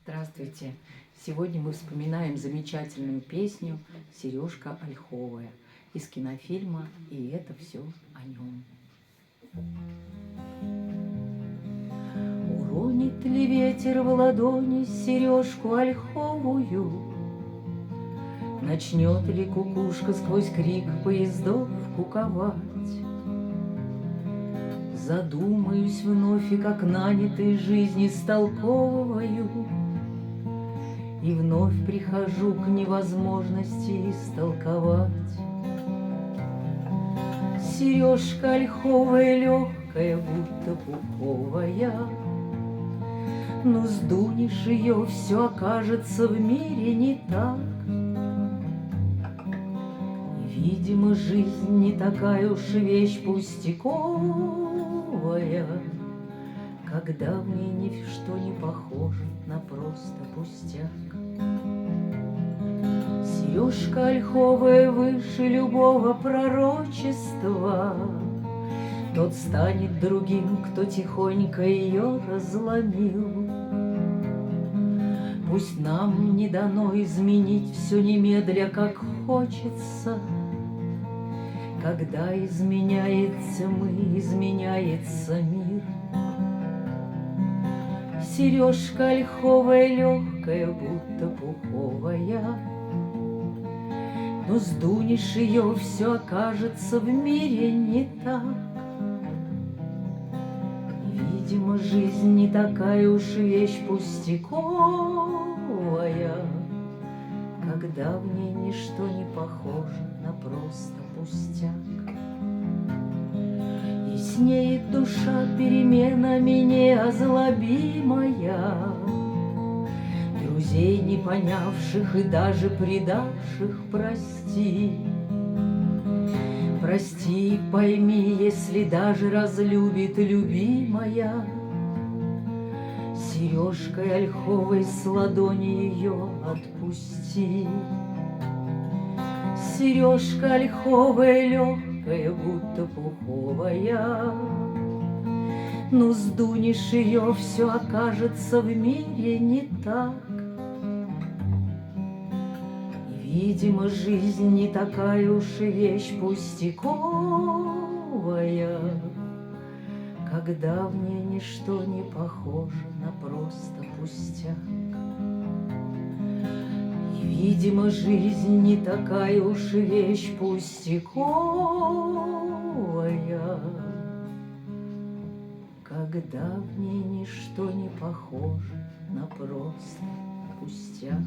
Здравствуйте! Сегодня мы вспоминаем замечательную песню «Сережка ольховая» из кинофильма «И это все о нем». Уронит ли ветер в ладони сережку ольховую? Начнет ли кукушка сквозь крик поездов куковать? Задумаюсь вновь и как нанятой жизни столковываю, и вновь прихожу к невозможности истолковать. Сережка ольховая легкая, будто пуховая, но сдунешь ее, все окажется в мире не так. И, видимо, жизнь не такая уж и вещь пустяковая, когда в ней ничто не похоже на просто пустяк. Сережка ольховая выше любого пророчества, тот станет другим, кто тихонько ее разломил. Пусть нам не дано изменить все немедля, как хочется. Когда изменяется мы, изменяется мир. Сережка ольховая легкая, будто пуховая, но сдунешь ее, все окажется в мире не так. И, видимо, жизнь не такая уж вещь пустяковая, когда в ней ничто не похоже на просто пустяк. Яснеет душа переменами неозлобимая, друзей не понявших и даже предавших прости. Прости, пойми, если даже разлюбит любимая, сережкой ольховой с ладони ее отпусти. Сережка ольховая легкая, будто пуховая, но сдунешь ее, все окажется в мире не так. И, видимо, жизнь не такая уж и вещь пустяковая, когда в ней ничто не похоже на просто пустяк. И, видимо, жизнь не такая уж и вещь пустяковая, когда в ней ничто не похоже на просто пустяк.